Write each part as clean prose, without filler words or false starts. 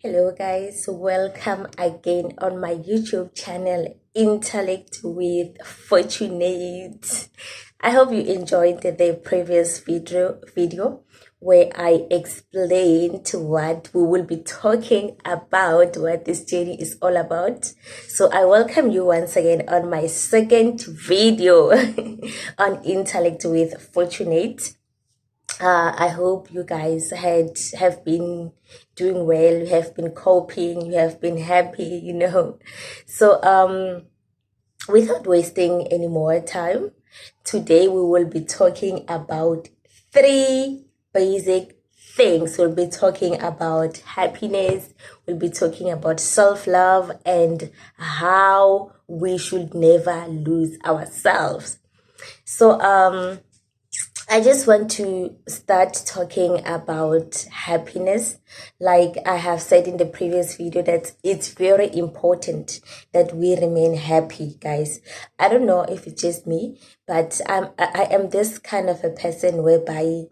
Hello guys, welcome again on my YouTube channel Intellect with Fortunate. I hope you enjoyed the previous video where I explained what we will be talking about, what this journey is all about. So I welcome you once again on my second video on Intellect with Fortunate. I hope you guys have been doing well, you have been coping, you have been happy. So without wasting any more time, today we will be talking about three basic things. We'll be talking about happiness, we'll be talking about self-love, and how we should never lose ourselves. So I just want to start talking about happiness. Like I have said in the previous video, that it's very important that we remain happy, guys. I don't know if it's just me, but I am this kind of a person whereby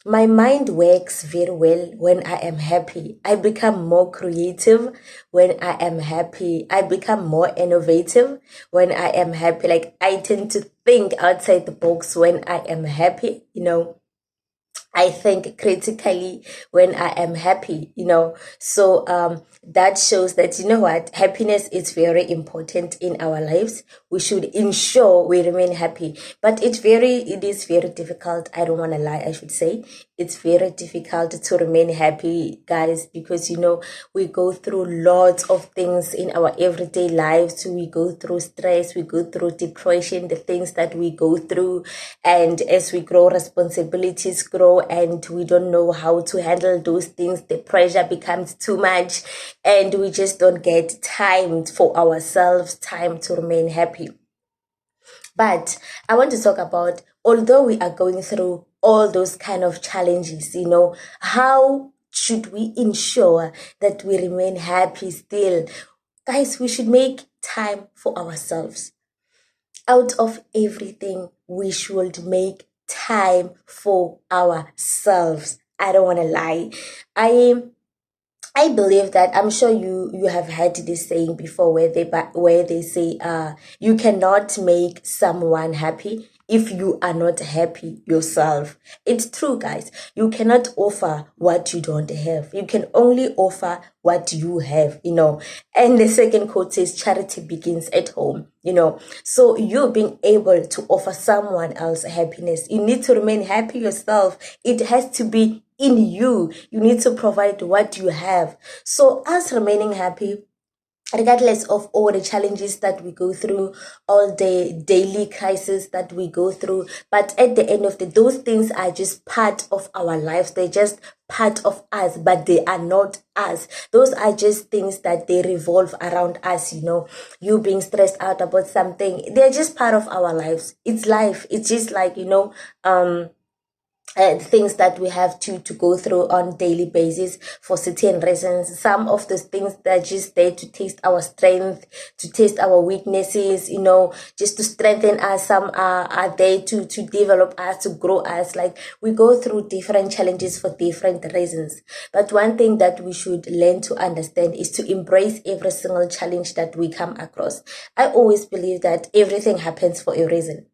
my mind works very well when I am happy. I become more creative when I am happy. I become more innovative when I am happy. Like I tend to think outside the box when I am happy. I think critically when I am happy. So that shows that, what, happiness is very important in our lives. We should ensure we remain happy. But it is very difficult. I don't want to lie, I should say. It's very difficult to remain happy, guys, because, we go through lots of things in our everyday lives. We go through stress, we go through depression, the things that we go through. And as we grow, responsibilities grow, and we don't know how to handle those things. The pressure becomes too much, and we just don't get time for ourselves, time to remain happy. But I want to talk about, although we are going through all those kind of challenges, how should we ensure that we remain happy still? Guys, we should make time for ourselves. Out of everything, we should make time for ourselves. I don't want to lie. I believe that, I'm sure you have heard this saying before, where they say you cannot make someone happy if you are not happy yourself. It's true, guys. You cannot offer what you don't have. You can only offer what you have. And the second quote says charity begins at home. So you being able to offer someone else happiness, you need to remain happy yourself. It has to be in you. You need to provide what you have. So us remaining happy, regardless of all the challenges that we go through, all the daily crises that we go through, but at the end of those things are just part of our lives. They're just part of us, but they are not us. Those are just things that they revolve around us. You being stressed out about something, they're just part of our lives. It's life. It's just like, things that we have to go through on daily basis for certain reasons. Some of those things that are just there to test our strength, to test our weaknesses, just to strengthen us. Some are there to develop us, to grow us. Like, we go through different challenges for different reasons. But one thing that we should learn to understand is to embrace every single challenge that we come across. I always believe that everything happens for a reason.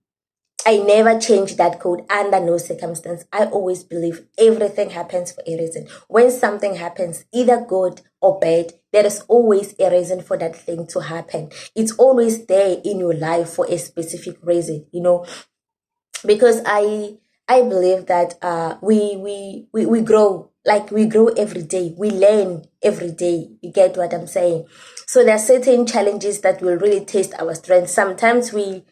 I never change that code under no circumstance. I always believe everything happens for a reason. When something happens, either good or bad, there is always a reason for that thing to happen. It's always there in your life for a specific reason, because I believe that we grow. Like, we grow every day, we learn every day. You get what I'm saying? So there are certain challenges that will really test our strength. Sometimes we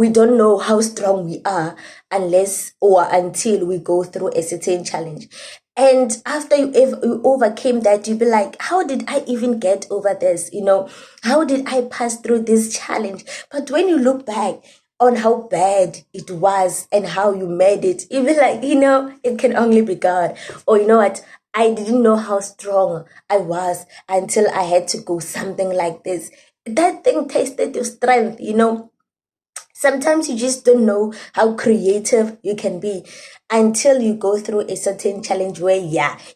don't know how strong we are unless or until we go through a certain challenge. And after you overcame that, you'll be like, how did I even get over this? How did I pass through this challenge? But when you look back on how bad it was and how you made it, you'll be like, it can only be God. Or you know what? I didn't know how strong I was until I had to go something like this. That thing tested your strength. Sometimes you just don't know how creative you can be until you go through a certain challenge where,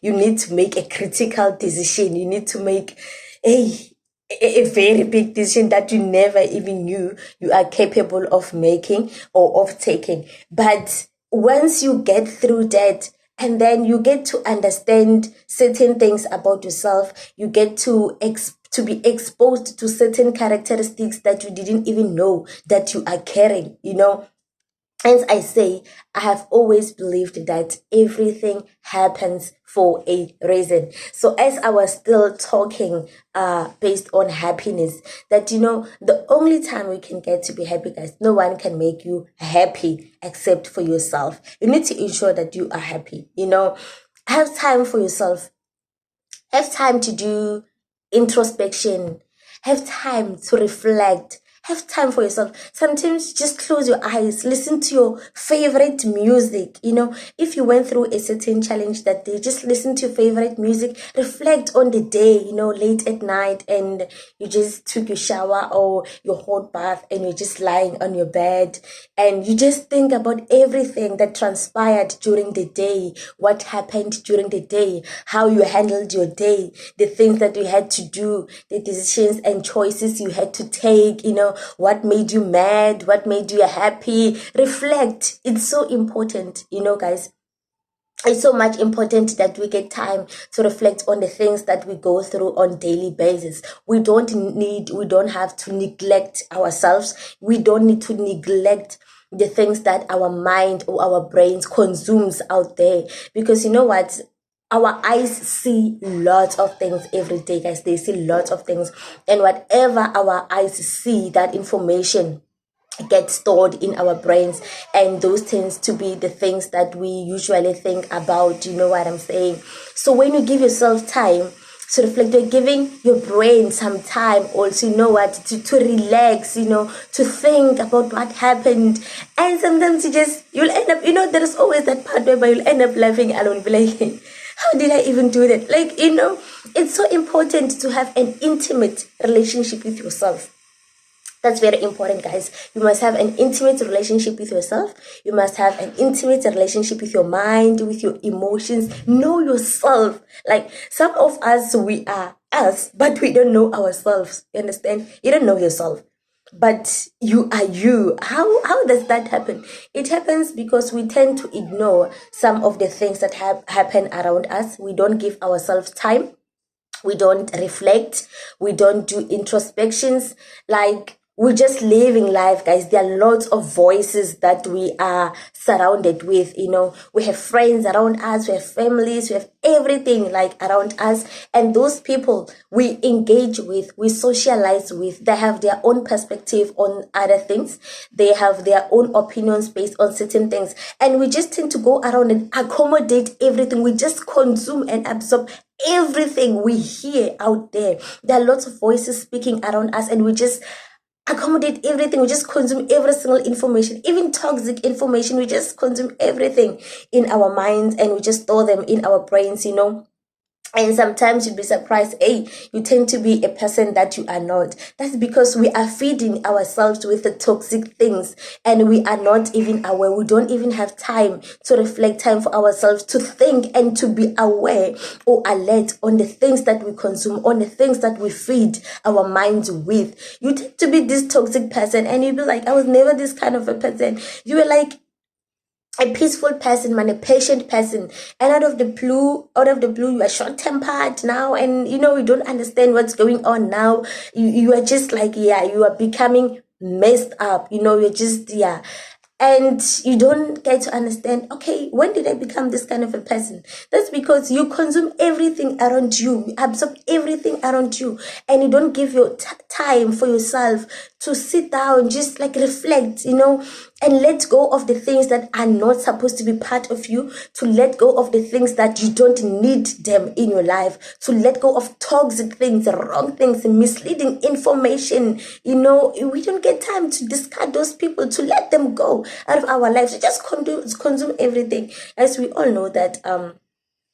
you need to make a critical decision. You need to make a very big decision that you never even knew you are capable of making or of taking. But once you get through that, and then you get to understand certain things about yourself, you get to be exposed to certain characteristics that you didn't even know that you are carrying, As I say, I have always believed that everything happens for a reason. So as I was still talking based on happiness, that the only time we can get to be happy, guys, no one can make you happy except for yourself. You need to ensure that you are happy. Have time for yourself. Have time to do introspection. Have time to reflect. Have time for yourself. Sometimes just close your eyes. Listen to your favorite music. If you went through a certain challenge that day, just listen to your favorite music. Reflect on the day, late at night, and you just took your shower or your hot bath and you're just lying on your bed and you just think about everything that transpired during the day, what happened during the day, how you handled your day, the things that you had to do, the decisions and choices you had to take, what made you mad, what made you happy. Reflect. It's so important, guys. It's so much important that we get time to reflect on the things that we go through on daily basis. We don't have to neglect ourselves. We don't need to neglect the things that our mind or our brains consumes out there. Because you know what? Our eyes see lots of things every day, guys. They see lots of things. And whatever our eyes see, that information get stored in our brains, and those tends to be the things that we usually think about. You know what I'm saying? So when you give yourself time to reflect, you're giving your brain some time also, to relax, to think about what happened. And sometimes you'll end up, there is always that part where you'll end up laughing alone, be like, how did I even do that? It's so important to have an intimate relationship with yourself. That's very important, guys. You must have an intimate relationship with yourself. You must have an intimate relationship with your mind, with your emotions. Know yourself. Like some of us, we are us, but we don't know ourselves. You understand? You don't know yourself, but you are you. How does that happen? It happens because we tend to ignore some of the things that happen around us. We don't give ourselves time. We don't reflect. We don't do introspections. We're just living life, guys. There are lots of voices that we are surrounded with. We have friends around us, we have families, we have everything around us. And those people we engage with, we socialize with, they have their own perspective on other things. They have their own opinions based on certain things. And we just tend to go around and accommodate everything. We just consume and absorb everything we hear out there. There are lots of voices speaking around us, and we just accommodate everything. We just consume every single information, even toxic information. We just consume everything in our minds, and we just store them in our brains, And sometimes you'd be surprised, you tend to be a person that you are not. That's because we are feeding ourselves with the toxic things, and we are not even aware. We don't even have time to reflect, time for ourselves to think and to be aware or alert on the things that we consume, on the things that we feed our minds with. You tend to be this toxic person, and you'll be like, I was never this kind of a person. You were like a peaceful person, man, a patient person, and out of the blue, you are short-tempered now, and you don't understand what's going on now. You are just you are becoming messed up. You're just and you don't get to understand, okay, when did I become this kind of a person? That's because you consume everything around you, you absorb everything around you, and you don't give your time for yourself to sit down, just reflect, and let go of the things that are not supposed to be part of you, to let go of the things that you don't need them in your life, to let go of toxic things, wrong things, misleading information. We don't get time to discard those people, to let them go out of our lives. We just consume everything. As we all know that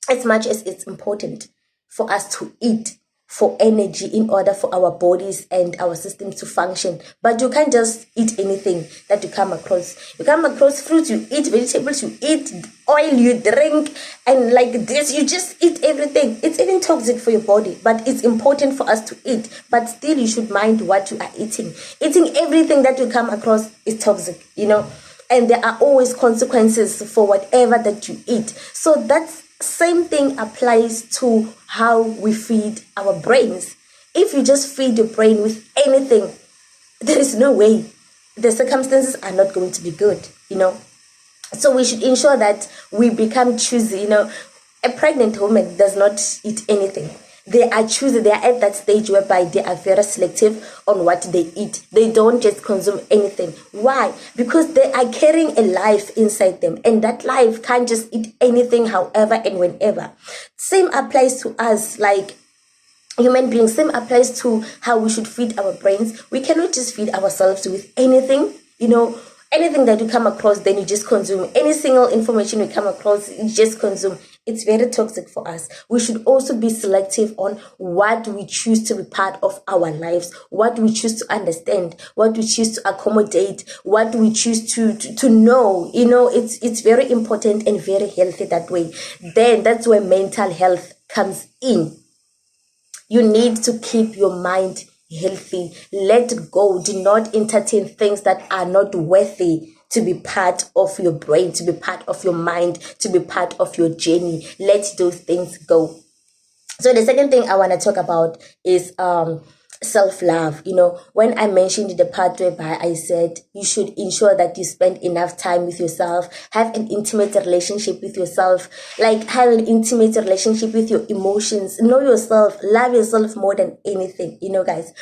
as much as it's important for us to eat, for energy in order for our bodies and our systems to function. But you can't just eat anything that you come across. You come across fruits, you eat vegetables, you eat oil, you drink, and like this, you just eat everything. It's even toxic for your body, but it's important for us to eat. But still, you should mind what you are eating. Eating everything that you come across is toxic, and there are always consequences for whatever that you eat. So that's same thing applies to how we feed our brains. If you just feed your brain with anything, there is no way. The circumstances are not going to be good, So we should ensure that we become choosy, A pregnant woman does not eat anything. They are choosy. They are at that stage whereby they are very selective on what they eat. They don't just consume anything. Why? Because they are carrying a life inside them, and that life can't just eat anything however and whenever. Same applies to us, like human beings. Same applies to how we should feed our brains. We cannot just feed ourselves with anything, Anything that you come across, then you just consume. Any single information you come across, you just consume. It's very toxic for us. We should also be selective on what we choose to be part of our lives, what we choose to understand, what we choose to accommodate, what we choose to know. It's very important and very healthy that way. Then that's where mental health comes in. You need to keep your mind healthy. Let go. Do not entertain things that are not worthy to be part of your brain, to be part of your mind, to be part of your journey. Let those things go. So the second thing I want to talk about is self-love. When I mentioned the part whereby I said you should ensure that you spend enough time with yourself, have an intimate relationship with yourself, like have an intimate relationship with your emotions, know yourself, love yourself more than anything, guys.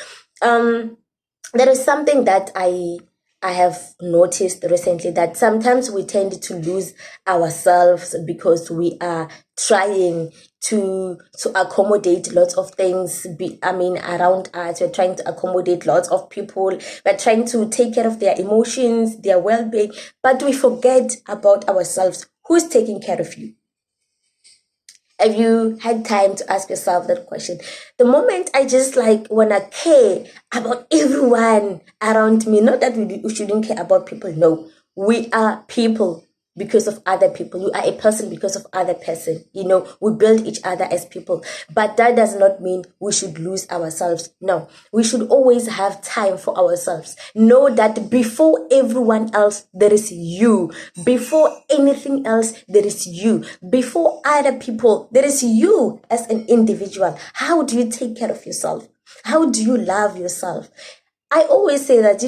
There is something that I have noticed recently, that sometimes we tend to lose ourselves because we are trying to accommodate lots of things around us. We're trying to accommodate lots of people. We're trying to take care of their emotions, their well-being, but we forget about ourselves. Who's taking care of you? Have you had time to ask yourself that question? The moment I just wanna care about everyone around me, not that we shouldn't care about people. No, we are people because of other people. You are a person because of other person. We build each other as people, but that does not mean we should lose ourselves. No, we should always have time for ourselves. Know that before everyone else, there is you. Before anything else, there is you. Before other people, there is you as an individual. How do you take care of yourself? How do you love yourself? I always say that,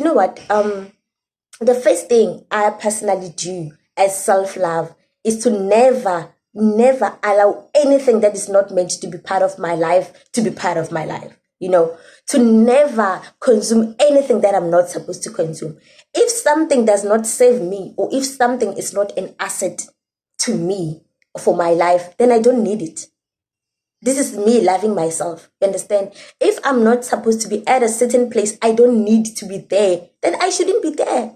the first thing I personally do as self-love is to never allow anything that is not meant to be part of my life to be part of my life. To never consume anything that I'm not supposed to consume. If something does not serve me, or if something is not an asset to me for my life, then I don't need it. This is me loving myself. You understand? If I'm not supposed to be at a certain place, I don't need to be there, then I shouldn't be there.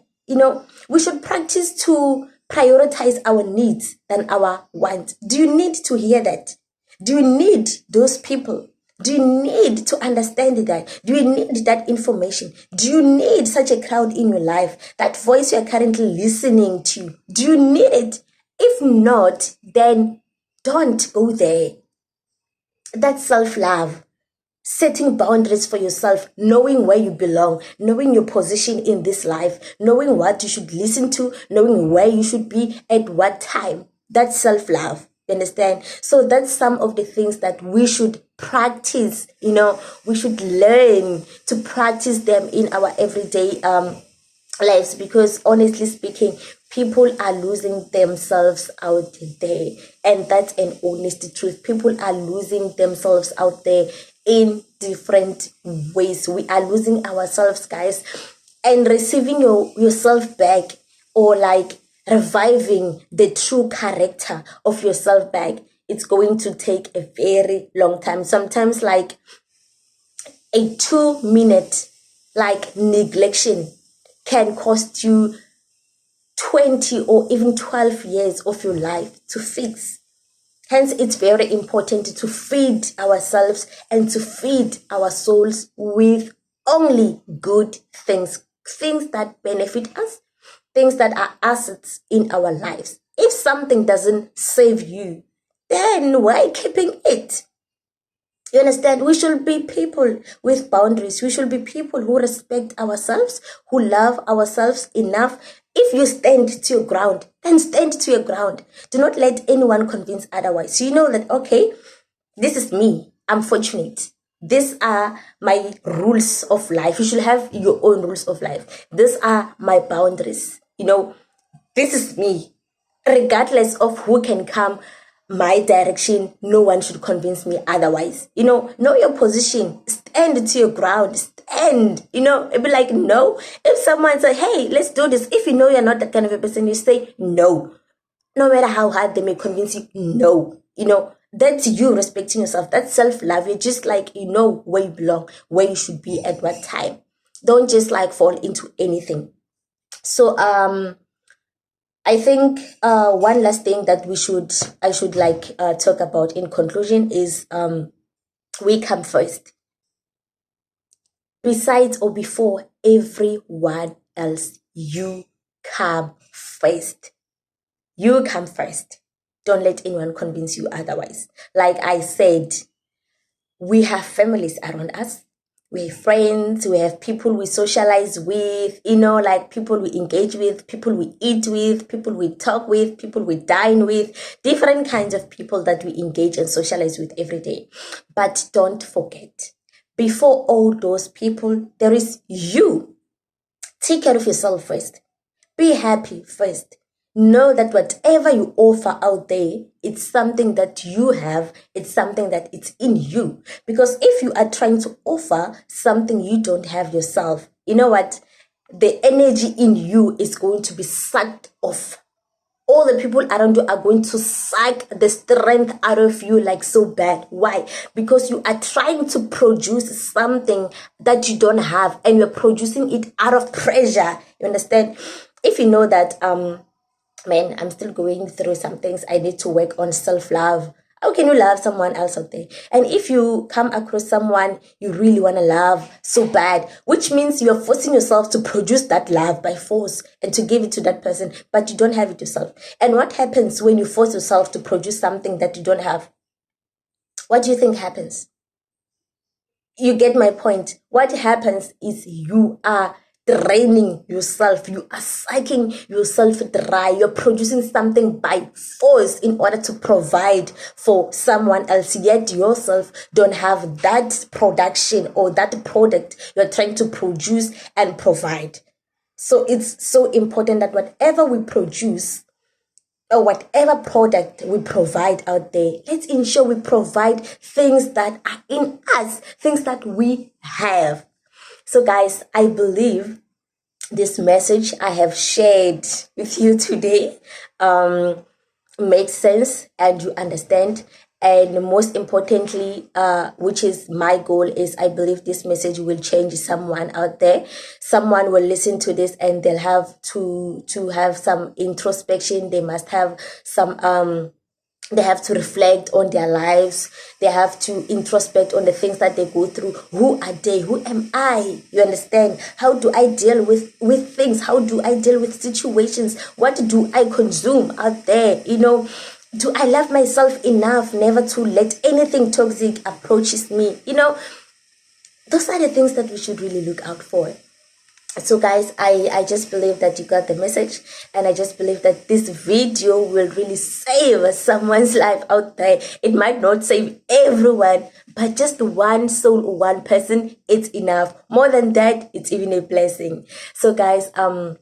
We should practice to prioritize our needs than our wants. Do you need to hear that? Do you need those people? Do you need to understand that? Do you need that information? Do you need such a crowd in your life? That voice you are currently listening to? Do you need it? If not, then don't go there. That's self-love. Setting boundaries for yourself, knowing where you belong, knowing your position in this life, knowing what you should listen to, knowing where you should be at what time. That's self-love. You understand? So that's some of the things that we should practice. We should learn to practice them in our everyday lives, because honestly speaking, people are losing themselves out there, and that's an honest truth. People are losing themselves out there in different ways. We are losing ourselves, guys, and receiving yourself back, or reviving the true character of yourself back, it's going to take a very long time. Sometimes a 2-minute neglection can cost you 20 or even 12 years of your life to fix. Hence, it's very important to feed ourselves and to feed our souls with only good things, things that benefit us, things that are assets in our lives. If something doesn't save you, then why keeping it? You understand? We should be people with boundaries. We should be people who respect ourselves, who love ourselves enough. If you stand to your ground, then stand to your ground. Do not let anyone convince otherwise. You know that, okay, this is me. I'm fortunate. These are my rules of life. You should have your own rules of life. These are my boundaries. You know, this is me. Regardless of who can come my direction, no one should convince me otherwise. You know your position. Stand to your ground. Stand. It'd be like, no. If someone says, hey, let's do this. If you know you're not that kind of a person, you say no. No matter how hard they may convince you, no. That's you respecting yourself. That's self-love. You're just like, where you belong, where you should be at what time. Don't just like fall into anything. So, I think one last thing that I should like talk about in conclusion is we come first. Besides or before everyone else, you come first. You come first. Don't let anyone convince you otherwise. Like I said, we have families around us. We have friends, we have people we socialize with, like people we engage with, people we eat with, people we talk with, people we dine with, different kinds of people that we engage and socialize with every day. But don't forget, before all those people, there is you. Take care of yourself first. Be happy first. Know that whatever you offer out there, it's something that you have, it's something that it's in you. Because if you are trying to offer something you don't have yourself, you know what? The energy in you is going to be sucked off. All the people around you are going to suck the strength out of you like so bad. Why? Because you are trying to produce something that you don't have and you're producing it out of pressure. You understand? If you know that, man, I'm still going through some things. I need to work on self-love. How can you love someone else out there? And if you come across someone you really want to love so bad, which means you're forcing yourself to produce that love by force and to give it to that person, but you don't have it yourself. And what happens when you force yourself to produce something that you don't have? What do you think happens? You get my point. What happens is you are draining yourself. You are sucking yourself dry. You're producing something by force in order to provide for someone else, yet yourself don't have that production or that product you're trying to produce and provide. So it's so important that whatever we produce or whatever product we provide out there, let's ensure we provide things that are in us, things that we have. So guys, I believe this message I have shared with you today makes sense and you understand. And most importantly, which is my goal, is I believe this message will change someone out there. Someone will listen to this and they'll have to have some introspection. They must have some they have to reflect on their lives. They have to introspect on the things that they go through. Who are they? Who am I? You understand? How do I deal with things? How do I deal with situations? What do I consume out there? Do I love myself enough never to let anything toxic approaches me? Those are the things that we should really look out for. So guys, I just believe that you got the message, and I just believe that this video will really save someone's life out there. It might not save everyone, but just one soul or one person, it's enough. More than that, it's even a blessing. So guys, I'm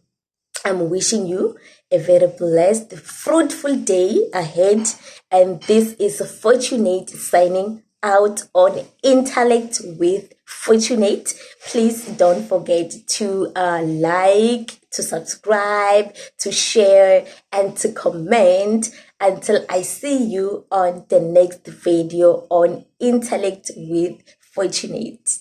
wishing you a very blessed, fruitful day ahead. And this is Fortunate signing out on Intellect with Fortunate. Please don't forget to like, to subscribe, to share, and to comment. Until I see you on the next video on Intellect with Fortunate.